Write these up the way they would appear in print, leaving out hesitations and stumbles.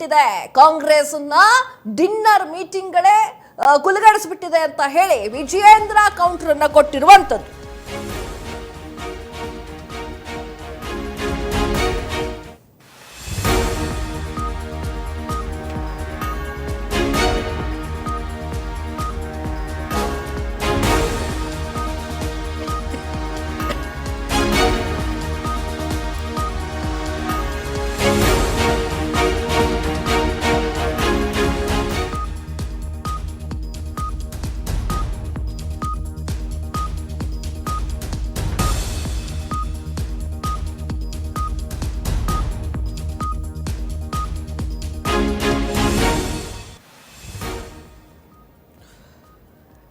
ಕುಲಗೆಡಿಸ್ಬಿಟ್ಟಿದೆ, Congress dinner ಮೀಟಿಂಗ್ಗಳೇ ಕುಲಗೆಡಿಸ್ಬಿಟ್ಟಿದೆ ಅಂತ ಹೇಳಿ Vijayendra counter ಅನ್ನ ಕೊಟ್ಟಿರುವಂತದ್ದು.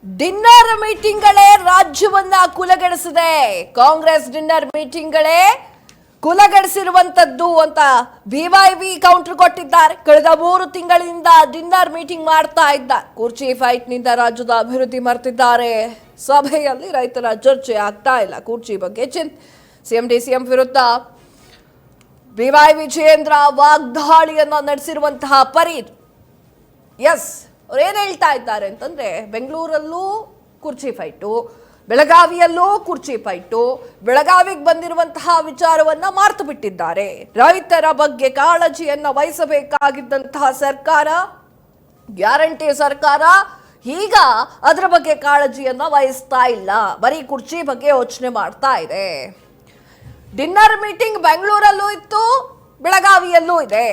ಡಿನ್ನರ್ ಮೀಟಿಂಗ್ಗಳೇ ರಾಜ್ಯವನ್ನ ಕುಲಗೆಡಿಸಿದೆ, ಕಾಂಗ್ರೆಸ್ ಡಿನ್ನರ್ ಮೀಟಿಂಗ್ಗಳೇ ಕುಲಗೆಡಿಸಿರುವಂತದ್ದು ಅಂತ ಬಿವೈವಿ ಕೌಂಟರ್ ಕೊಟ್ಟಿದ್ದಾರೆ. ಕಳೆದ 3 ತಿಂಗಳಿಂದ ಡಿನ್ನರ್ ಮೀಟಿಂಗ್ ಮಾಡ್ತಾ ಇದ್ದ. ಕುರ್ಚಿ ಫೈಟ್ ನಿಂದ ರಾಜ್ಯದ ಅಭಿವೃದ್ಧಿ ಮರೆತಿದ್ದಾರೆ. ಸಭೆಯಲ್ಲಿ ರೈತರ ಚರ್ಚೆ ಆಗ್ತಾ ಇಲ್ಲ. ಕುರ್ಚಿ ಬಗ್ಗೆ ಸಿಎಂ ಡಿಸಿಎಂ ವಿರುದ್ಧ ಬಿವೈ ವಿಜಯೇಂದ್ರ ವಾಗ್ದಾಳಿಯನ್ನ ನಡೆಸಿರುವಂತಹ ಪರಿ. ಎಸ್, ಅವ್ರು ಏನ್ ಹೇಳ್ತಾ ಇದ್ದಾರೆ ಅಂತಂದ್ರೆ, ಬೆಂಗಳೂರಲ್ಲೂ ಕುರ್ಚಿ ಫೈಟು, ಬೆಳಗಾವಿಯಲ್ಲೂ ಕುರ್ಚಿ ಫೈಟು, ಬೆಳಗಾವಿಗೆ ಬಂದಿರುವಂತಹ ವಿಚಾರವನ್ನ ಮಾರ್ತು ಬಿಟ್ಟಿದ್ದಾರೆ. ರೈತರ ಬಗ್ಗೆ ಕಾಳಜಿಯನ್ನ ವಹಿಸಬೇಕಾಗಿದ್ದಂತಹ ಸರ್ಕಾರ, ಗ್ಯಾರಂಟಿ ಸರ್ಕಾರ ಈಗ ಅದರ ಬಗ್ಗೆ ಕಾಳಜಿಯನ್ನ ವಹಿಸ್ತಾ ಇಲ್ಲ, ಬರೀ ಕುರ್ಚಿ ಬಗ್ಗೆ ಯೋಚನೆ ಮಾಡ್ತಾ ಇದೆ. ಡಿನ್ನರ್ ಮೀಟಿಂಗ್ ಬೆಂಗಳೂರಲ್ಲೂ ಇತ್ತು, ಬೆಳಗಾವಿಯಲ್ಲೂ ಇದೆ.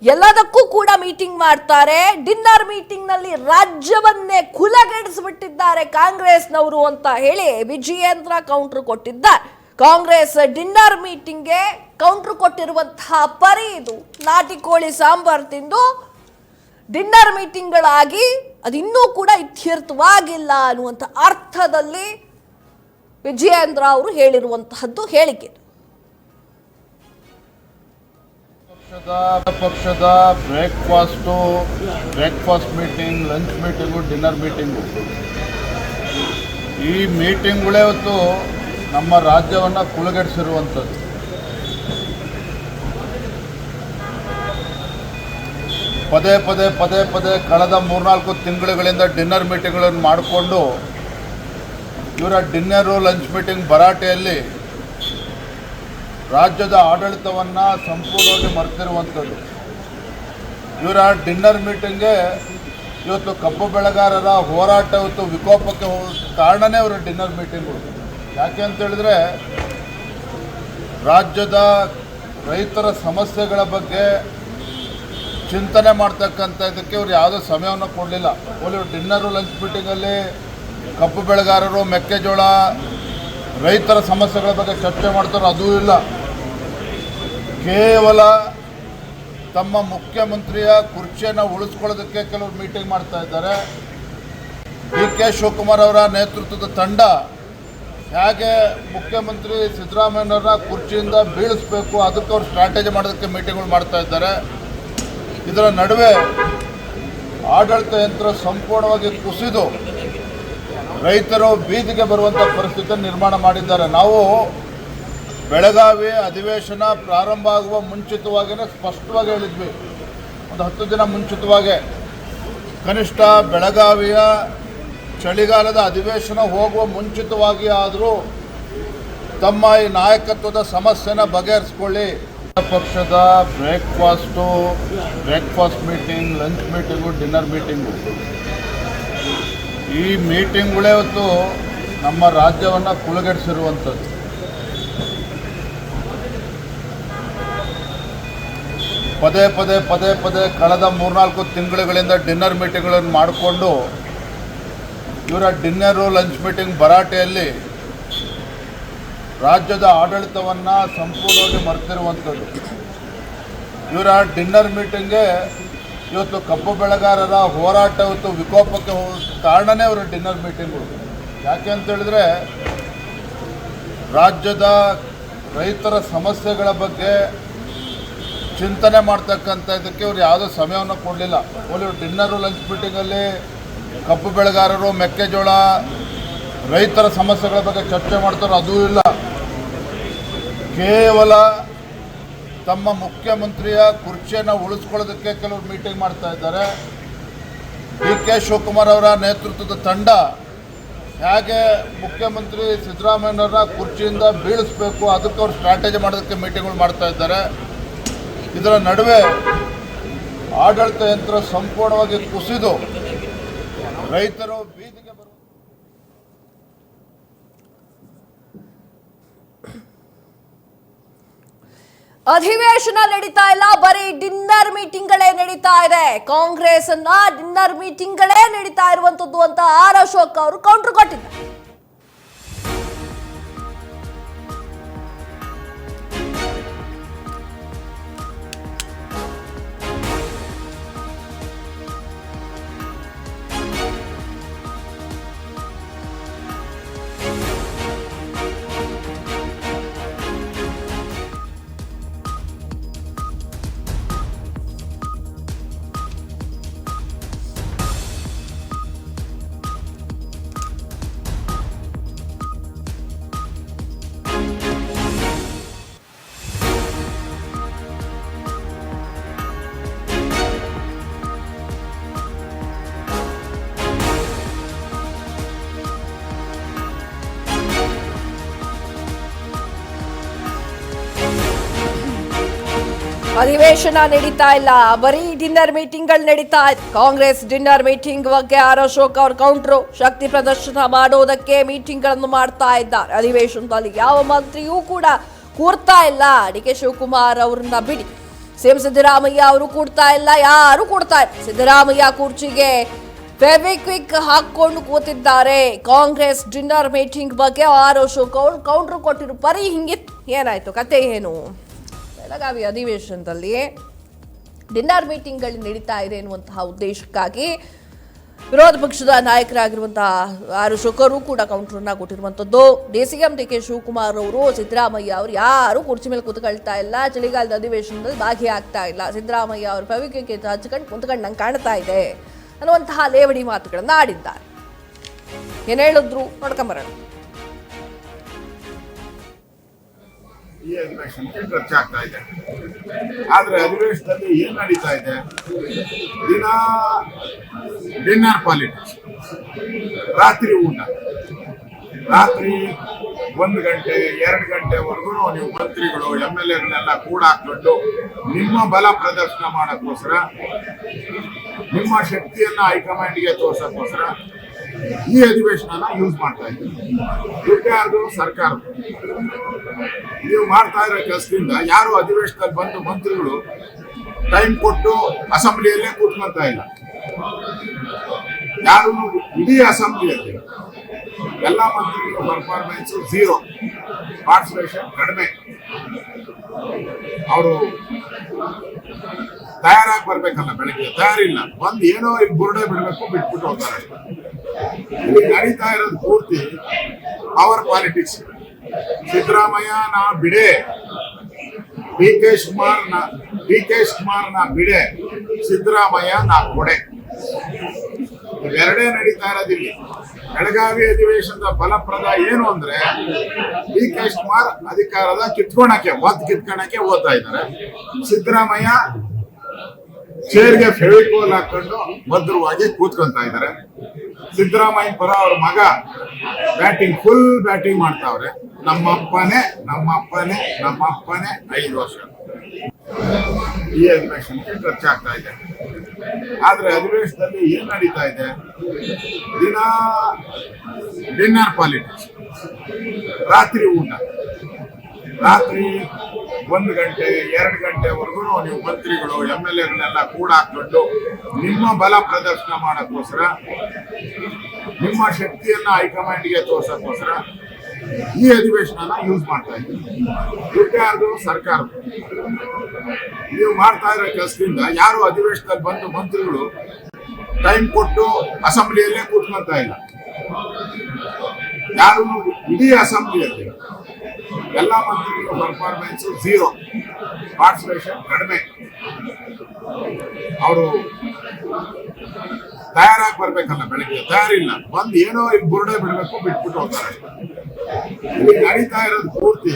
ಎಲ್ಲದಕ್ಕೂ ಕೂಡ ಮೀಟಿಂಗ್ ಮಾಡ್ತಾರೆ. ಡಿನ್ನರ್ ಮೀಟಿಂಗ್ ನಲ್ಲಿ ರಾಜ್ಯವನ್ನೇ ಕುಲಗೆಡಿಸಿಬಿಟ್ಟಿದ್ದಾರೆ ಕಾಂಗ್ರೆಸ್ನವರು ಅಂತ ಹೇಳಿ ವಿಜಯೇಂದ್ರ ಕೌಂಟರ್ ಕೊಟ್ಟಿದ್ದಾರೆ. ಕಾಂಗ್ರೆಸ್ ಡಿನ್ನರ್ ಮೀಟಿಂಗ್ಗೆ ಕೌಂಟರ್ ಕೊಟ್ಟಿರುವಂತಹ ಪರಿ ಇದು. ನಾಟಿ ಕೋಳಿ ಸಾಂಬಾರ್ ತಿಂದು ಡಿನ್ನರ್ ಮೀಟಿಂಗ್ಗಳಾಗಿ ಅದಿನ್ನೂ ಕೂಡ ಇತ್ಯರ್ಥವಾಗಿಲ್ಲ ಅನ್ನುವಂಥ ಅರ್ಥದಲ್ಲಿ ವಿಜಯೇಂದ್ರ ಅವರು ಹೇಳಿರುವಂತಹದ್ದು ಹೇಳಿಕೆ. ಪಕ್ಷದ breakfast meeting, lunch meeting, dinner meeting, ಈ ಮೀಟಿಂಗ್ಗಳೇ ಇವತ್ತು ನಮ್ಮ ರಾಜ್ಯವನ್ನು ಕುಲಗೆಡಿಸಿರುವಂಥದ್ದು. ಪದೇ ಪದೇ ಕಳೆದ 3-4 ತಿಂಗಳುಗಳಿಂದ ಡಿನ್ನರ್ ಮೀಟಿಂಗ್ಗಳನ್ನು ಮಾಡಿಕೊಂಡು ಇವರ ಡಿನ್ನರು ಲಂಚ್ ಮೀಟಿಂಗ್ ಭರಾಟೆಯಲ್ಲಿ ರಾಜ್ಯದ ಆಡಳಿತವನ್ನು ಸಂಪೂರ್ಣವಾಗಿ ಮರೆತಿರುವಂಥದ್ದು. ಇವರ ಡಿನ್ನರ್ ಮೀಟಿಂಗ್ಗೆ ಇವತ್ತು ಕಬ್ಬು ಬೆಳೆಗಾರರ ಹೋರಾಟ ಇವತ್ತು ವಿಕೋಪಕ್ಕೆ ಕಾರಣನೇ ಇವರ ಡಿನ್ನರ್ ಮೀಟಿಂಗು. ಯಾಕೆ ಅಂತೇಳಿದ್ರೆ, ರಾಜ್ಯದ ರೈತರ ಸಮಸ್ಯೆಗಳ ಬಗ್ಗೆ ಚಿಂತನೆ ಮಾಡ್ತಕ್ಕಂಥ ಇದಕ್ಕೆ ಇವರು ಯಾವುದೇ ಸಮಯವನ್ನು ಕೊಡಲಿಲ್ಲ. ಇವರು ಡಿನ್ನರು ಲಂಚ್ ಮೀಟಿಂಗಲ್ಲಿ ಕಬ್ಬು ಬೆಳೆಗಾರರು, ಮೆಕ್ಕೆಜೋಳ, ರೈತರ ಸಮಸ್ಯೆಗಳ ಬಗ್ಗೆ ಚರ್ಚೆ ಮಾಡ್ತಾರೋ ಅದೂ ಇಲ್ಲ. ಕೇವಲ ತಮ್ಮ ಮುಖ್ಯಮಂತ್ರಿಯ ಕುರ್ಚಿಯನ್ನು ಉಳಿಸ್ಕೊಳ್ಳೋದಕ್ಕೆ ಕೆಲವರು ಮೀಟಿಂಗ್ ಮಾಡ್ತಾ ಇದ್ದಾರೆ. ಡಿ.ಕೆ. ಶಿವಕುಮಾರ್ ಅವರ ನೇತೃತ್ವದ ತಂಡ ಹೇಗೆ ಮುಖ್ಯಮಂತ್ರಿ ಸಿದ್ದರಾಮಯ್ಯನವ್ರನ್ನ ಕುರ್ಚಿಯಿಂದ ಬೀಳಿಸಬೇಕು ಅದಕ್ಕೆ ಅವರು ಸ್ಟ್ರಾಟಜಿ ಮಾಡೋದಕ್ಕೆ ಮೀಟಿಂಗ್ಗಳು ಮಾಡ್ತಾ ಇದ್ದಾರೆ. ಇದರ ನಡುವೆ ಆಡಳಿತ ಯಂತ್ರ ಸಂಪೂರ್ಣವಾಗಿ ಕುಸಿದು ರೈತರು ಬೀದಿಗೆ ಬರುವಂಥ ಪರಿಸ್ಥಿತಿಯನ್ನು ನಿರ್ಮಾಣ ಮಾಡಿದ್ದಾರೆ. ನಾವು ಬೆಳಗಾವಿ ಅಧಿವೇಶನ ಪ್ರಾರಂಭ ಆಗುವ ಮುಂಚಿತವಾಗಿಯೇ ಸ್ಪಷ್ಟವಾಗಿ ಹೇಳಿದ್ವಿ, ಒಂದು 10 ದಿನ ಮುಂಚಿತವಾಗೇ, ಕನಿಷ್ಠ ಬೆಳಗಾವಿಯ ಚಳಿಗಾಲದ ಅಧಿವೇಶನ ಹೋಗುವ ಮುಂಚಿತವಾಗಿ ಆದರೂ ತಮ್ಮ ಈ ನಾಯಕತ್ವದ ಸಮಸ್ಯೆನ ಬಗೆಹರಿಸ್ಕೊಳ್ಳಿ. ಪಕ್ಷದ breakfast meeting, lunch meeting, dinner meeting, ಈ ಮೀಟಿಂಗ್ಗಳೇ ಇವತ್ತು ನಮ್ಮ ರಾಜ್ಯವನ್ನು ಕುಲಗೆಡಿಸಿರುವಂಥದ್ದು. ಪದೇ ಪದೇ ಕಳೆದ 3-4 ತಿಂಗಳುಗಳಿಂದ ಡಿನ್ನರ್ ಮೀಟಿಂಗ್ಗಳನ್ನು ಮಾಡಿಕೊಂಡು ಇವರ ಡಿನ್ನರು ಲಂಚ್ ಮೀಟಿಂಗ್ ಭರಾಟೆಯಲ್ಲಿ ರಾಜ್ಯದ ಆಡಳಿತವನ್ನು ಸಂಪೂರ್ಣವಾಗಿ ಮರೆತಿರುವಂಥದ್ದು. ಇವರ ಡಿನ್ನರ್ ಮೀಟಿಂಗ್ಗೆ ಇವತ್ತು ಕಬ್ಬು ಬೆಳೆಗಾರರ ಹೋರಾಟ ಇವತ್ತು ವಿಕೋಪಕ್ಕೆ ಕಾರಣನೇ ಇವರ ಡಿನ್ನರ್ ಮೀಟಿಂಗು. ಯಾಕೆ ಅಂತೇಳಿದ್ರೆ, ರಾಜ್ಯದ ರೈತರ ಸಮಸ್ಯೆಗಳ ಬಗ್ಗೆ ಚಿಂತನೆ ಮಾಡ್ತಕ್ಕಂಥ ಇದಕ್ಕೆ ಇವರು ಯಾವುದೇ ಸಮಯವನ್ನು ಕೊಡಲಿಲ್ಲ. ಇವರು ಡಿನ್ನರು ಲಂಚ್ ಮೀಟಿಂಗಲ್ಲಿ ಕಬ್ಬು ಬೆಳೆಗಾರರು, ಮೆಕ್ಕೆಜೋಳ, ರೈತರ ಸಮಸ್ಯೆಗಳ ಬಗ್ಗೆ ಚರ್ಚೆ ಮಾಡ್ತಾರೋ ಅದೂ ಇಲ್ಲ. ಕೇವಲ ತಮ್ಮ ಮುಖ್ಯಮಂತ್ರಿಯ ಕುರ್ಚಿಯನ್ನು ಉಳಿಸ್ಕೊಳ್ಳೋದಕ್ಕೆ ಕೆಲವರು ಮೀಟಿಂಗ್ ಮಾಡ್ತಾ ಇದ್ದಾರೆ. ಡಿ ಕೆ ಶಿವಕುಮಾರ್ ಅವರ ನೇತೃತ್ವದ ತಂಡ ಹೇಗೆ ಮುಖ್ಯಮಂತ್ರಿ ಸಿದ್ದರಾಮಯ್ಯನವರ ಕುರ್ಚಿಯಿಂದ ಬೀಳಿಸಬೇಕು ಅದಕ್ಕೆ ಅವರು ಸ್ಟ್ರಾಟಜಿ ಮಾಡೋದಕ್ಕೆ ಮೀಟಿಂಗ್ಗಳು ಮಾಡ್ತಾ ಇದ್ದಾರೆ. ಇದರ ನಡುವೆ ಆಡಳಿತ ಯಂತ್ರ ಸಂಪೂರ್ಣವಾಗಿ ಕುಸಿದು ರೈತರು ಬೀದಿಗೆ ಬರುವ ಅಧಿವೇಶನ ನಡೀತಾ ಇಲ್ಲ, ಬರೀ ಡಿನ್ನರ್ ಮೀಟಿಂಗ್ಗಳೇ ನಡೀತಾ ಇದೆ. ಕಾಂಗ್ರೆಸ್ ಅನ್ನ ಡಿನ್ನರ್ ಮೀಟಿಂಗ್ಗಳೇ ನಡೀತಾ ಇರುವಂತದ್ದು ಅಂತ ಆರ್ ಅಶೋಕ್ ಅವರು ಕೌಂಟರ್ ಕೊಟ್ಟಿದ್ದಾರೆ. ಅಧಿವೇಶನ ನಡೀತಾ ಇಲ್ಲ, ಬರೀ ಡಿನ್ನರ್ ಮೀಟಿಂಗ್ಗಳು ನಡೀತಾ ಇದೆ. ಕಾಂಗ್ರೆಸ್ ಡಿನ್ನರ್ ಮೀಟಿಂಗ್ ಬಗ್ಗೆ ಆರ್ ಅಶೋಕ್ ಅವ್ರ ಕೌಂಟ್ರು. ಶಕ್ತಿ ಪ್ರದರ್ಶನ ಮಾಡೋದಕ್ಕೆ ಮೀಟಿಂಗ್ಗಳನ್ನು ಮಾಡ್ತಾ ಇದ್ದಾರೆ. ಅಧಿವೇಶನದಲ್ಲಿ ಯಾವ ಮಂತ್ರಿಯೂ ಕೂಡ ಕೂರ್ತಾ ಇಲ್ಲ. ಡಿ ಕೆ ಶಿವಕುಮಾರ್ ಅವ್ರನ್ನ ಬಿಡಿ, ಸಿಎಂ ಸಿದ್ದರಾಮಯ್ಯ ಅವರು ಕೂಡ್ತಾ ಇಲ್ಲ, ಯಾರು ಕೂಡ್ತಾ ಇಲ್ಲ. ಸಿದ್ದರಾಮಯ್ಯ ಕುರ್ಚಿಗೆ ಫೆವಿಕ್ವಿಕ್ ಹಾಕೊಂಡು ಕೂತಿದ್ದಾರೆ. ಕಾಂಗ್ರೆಸ್ ಡಿನ್ನರ್ ಮೀಟಿಂಗ್ ಬಗ್ಗೆ ಆರ್ ಅಶೋಕ್ ಅವರು ಕೌಂಟ್ರು ಕೊಟ್ಟಿರು. ಬರೀ ಹಿಂಗಿತ್ತು. ಏನಾಯ್ತು ಕತೆ ಏನು? ಬೆಳಗಾವಿ ಅಧಿವೇಶನದಲ್ಲಿ ಡಿನ್ನರ್ ಮೀಟಿಂಗ್ಗಳು ನಡೀತಾ ಇದೆ ಎನ್ನುವಂತಹ ಉದ್ದೇಶಕ್ಕಾಗಿ ವಿರೋಧ ಪಕ್ಷದ ನಾಯಕರಾಗಿರುವಂತಹ ಆರ್ ಅಶೋಕ್ ಅವರು ಕೂಡ ಕೌಂಟರ್ನ ಕೊಟ್ಟಿರುವಂಥದ್ದು. ಸಿಎಂ ಡಿ ಕೆ ಶಿವಕುಮಾರ್ ಅವರು ಸಿದ್ದರಾಮಯ್ಯ ಅವರು ಯಾರು ಕುರ್ಚಿ ಮೇಲೆ ಕೂತ್ಕೊಳ್ತಾ ಇಲ್ಲ, ಚಳಿಗಾಲದ ಅಧಿವೇಶನದಲ್ಲಿ ಭಾಗಿಯಾಗ್ತಾ ಇಲ್ಲ, ಸಿದ್ದರಾಮಯ್ಯ ಅವರು ಫೆವಿಕ್ವಿಕ್ ಹಚ್ಕೊಂಡು ಕುಂತ್ಕೊಂಡು ನಂಗೆ ಕಾಣ್ತಾ ಇದೆ ಅನ್ನುವಂತಹ ಲೇವಡಿ ಮಾತುಗಳನ್ನು ಆಡಿದ್ದಾರೆ. ಏನ್ ಹೇಳಿದ್ರು ನೋಡ್ಕೊಂಬರೋಣ. ಈ ಅಧಿವೇಶನಕ್ಕೆ ಚರ್ಚೆ ಆಗ್ತಾ ಇದೆ. ಆದ್ರೆ ಅಧಿವೇಶನದಲ್ಲಿ ಏನ್ ನಡೀತಾ ಇದೆ? ದಿನ ಡಿನ್ನರ್ ಪಾಲಿಟಿಕ್ಸ್, ರಾತ್ರಿ ಊಟ, ರಾತ್ರಿ 1 ಗಂಟೆ 2 ಗಂಟೆವರೆಗೂ ನೀವು ಮಂತ್ರಿಗಳು MLAಗಳನ್ನೆಲ್ಲ ಕೂಡ ಹಾಕೊಂಡು ನಿಮ್ಮ ಬಲ ಪ್ರದರ್ಶನ ಮಾಡೋಕ್ಕೋಸ್ಕರ, ನಿಮ್ಮ ಶಕ್ತಿಯನ್ನ ಹೈಕಮಾಂಡ್ಗೆ ತೋರ್ಸೋಕ್ಕೋಸ್ಕರ ಈ ಅಧಿವೇಶನ ಯೂಸ್ ಮಾಡ್ತಾ ಇದ್ದೀವಿ. ದುಡ್ಡು ಸರ್ಕಾರ ನೀವು ಮಾಡ್ತಾ ಇರೋ ಕೆಲಸದಿಂದ ಯಾರು ಅಧಿವೇಶನದಲ್ಲಿ ಬಂದು ಮಂತ್ರಿಗಳು ಟೈಮ್ ಕೊಟ್ಟು ಅಸೆಂಬ್ಲಿಯಲ್ಲೇ ಕೂತ್ಕೊಂತ ಇಲ್ಲ. ಯಾರು ಇಡೀ ಅಸೆಂಬ್ಲಿಯಲ್ಲಿ ಎಲ್ಲ ಮಂತ್ರಿಗಳ ಪರ್ಫಾರ್ಮೆನ್ಸ್ 0, ಪಾರ್ಟಿಸಿಪೇಷನ್ ಕಡಿಮೆ. ಅವರು ತಯಾರಾಗಿ ಬರ್ಬೇಕಲ್ಲ, ಬೆಳಗ್ಗೆ ತಯಾರಿಲ್ಲ, ಬಂದು ಏನೋ ಇಲ್ಲಿ ಬುರುಡೆ ಬಿಡಬೇಕು, ಬಿಟ್ಬಿಟ್ಟು ಹೋಗ್ತಾರೆ. ಇಲ್ಲಿ ನಡೀತಾ ಇರೋದು ಪೂರ್ತಿ ಪವರ್ ಪಾಲಿಟಿಕ್ಸ್. ಸಿದ್ದರಾಮಯ್ಯ ನಾ ಬಿಡೆ, ಡಿ ಕೆ ಶಿವಕುಮಾರ್ ನಾ ಬಿಡೆ, ಸಿದ್ದರಾಮಯ್ಯ ನಾ ಕೊಡೆ. ಇವೆರಡೇ ನಡೀತಾ ಇರೋದಿಲ್ಲಿ. ಬೆಳಗಾವಿ ಅಧಿವೇಶನದ ಫಲಪ್ರದ ಏನು ಅಂದ್ರೆ ಡಿ ಕೆ ಶಿವಕುಮಾರ್ ಅಧಿಕಾರದ ಕಿತ್ಕೊಳಕ್ಕೆ ಓದ್ತಾ ಇದ್ದಾರೆ. ಸಿದ್ದರಾಮಯ್ಯ ಚೇರ್ಗೆ ಫೆವಿಕೋಲ್ ಹಾಕೊಂಡು ಭದ್ರವಾಗಿ ಕೂತ್ಕೊಂತ ಇದ್ದಾರೆ. ಸಿದ್ದರಾಮಯ್ಯ ಪರ ಅವ್ರ ಮಗ ಫುಲ್ ಬ್ಯಾಟಿಂಗ್ ಮಾಡ್ತಾವ್ರೆ. ನಮ್ಮಪ್ಪನೇ 5 ವರ್ಷ. ಈ ಅಧಿವೇಶನಕ್ಕೆ ಚರ್ಚೆ ಆಗ್ತಾ ಇದೆ. ಆದ್ರೆ ಅಧಿವೇಶನದಲ್ಲಿ ಏನ್ ನಡೀತಾ ಇದೆ? ದಿನ ಡಿನ್ನರ್ ಪಾಲಿಟಿಕ್ಸ್, ರಾತ್ರಿ ಊಟ, ರಾತ್ರಿ 1 ಗಂಟೆ 2 ಗಂಟೆವರೆಗೂ ನೀವು ಮಂತ್ರಿಗಳು MLAಗಳನ್ನೆಲ್ಲ ಕೂಡ ಹಾಕೊಂಡು ನಿಮ್ಮ ಬಲ ಪ್ರದರ್ಶನ ಮಾಡೋಕ್ಕೋಸ್ಕರ, ನಿಮ್ಮ ಶಕ್ತಿಯನ್ನ ಹೈಕಮಾಂಡ್ಗೆ ತೋರ್ಸೋಕ್ಕೋಸ್ಕರ ಈ ಅಧಿವೇಶನ ಯೂಸ್ ಮಾಡ್ತಾ ಇದ್ದೀವಿ. ದುಡ್ಡು ಸರ್ಕಾರ ನೀವು ಮಾಡ್ತಾ ಇರೋ ಕೆಲಸದಿಂದ ಯಾರು ಅಧಿವೇಶನದಲ್ಲಿ ಬಂದು ಮಂತ್ರಿಗಳು ಟೈಮ್ ಕೊಟ್ಟು ಅಸೆಂಬ್ಲಿಯಲ್ಲೇ ಕೂತ್ಕೊಂತ ಇಲ್ಲ. ಯಾರು ಇಡೀ ಅಸೆಂಬ್ಲಿಯಲ್ಲಿ ಎಲ್ಲ ಮಂತ್ರಿಗಳ ಪರ್ಫಾರ್ಮೆನ್ಸ್ 0, ಪಾರ್ಟಿಸಿಪೇಷನ್ ಕಡಿಮೆ. ಅವರು ತಯಾರಾಗಿ ಬರ್ಬೇಕಲ್ಲ, ಬೆಳಗ್ಗೆ ತಯಾರಿಲ್ಲ, ಬಂದು ಏನೋ ಇಲ್ಲಿ ಬುರುಡೆ ಬಿಡಬೇಕು, ಬಿಟ್ಬಿಟ್ಟು ಹೋಗ್ತಾರೆ. ಇಲ್ಲಿ ನಡೀತಾ ಇರೋದು ಪೂರ್ತಿ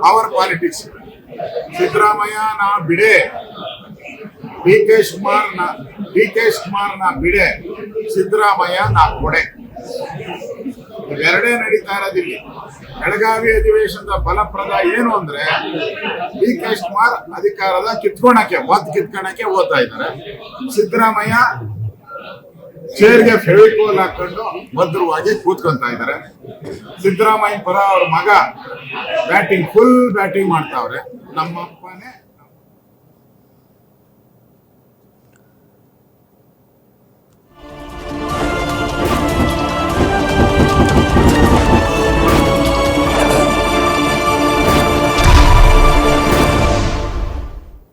ಪವರ್ ಪಾಲಿಟಿಕ್ಸ್. ಸಿದ್ದರಾಮಯ್ಯ ನಾ ಬಿಡೆ, ಡಿ ಕೆ ಶಿವಕುಮಾರ್ ನಾ ಬಿಡೆ, ಸಿದ್ದರಾಮಯ್ಯ ನಾ ಕೊಡೆ. ಇವೆರಡೇ ನಡೀತಾ ಇರೋದಿಲ್ಲಿ. ಬೆಳಗಾವಿ ಅಧಿವೇಶನದ ಫಲಪ್ರದ ಏನು ಅಂದ್ರೆ ಡಿ ಕೆ ಶಿವಕುಮಾರ್ ಅಧಿಕಾರದ ಕಿತ್ಕೊಳಕ್ಕೆ ಓದ್ತಾ ಇದ್ದಾರೆ. ಸಿದ್ದರಾಮಯ್ಯ ಚೇರ್ಗೆ ಫೆವಿಕೋಲ್ ಹಾಕೊಂಡು ಭದ್ರವಾಗಿ ಕೂತ್ಕೊಂತ ಇದ್ದಾರೆ. ಸಿದ್ದರಾಮಯ್ಯ ಪರ ಅವ್ರ ಮಗ ಫುಲ್ ಬ್ಯಾಟಿಂಗ್ ಮಾಡ್ತಾವ್ರೆ. ನಮ್ಮಪ್ಪನೇ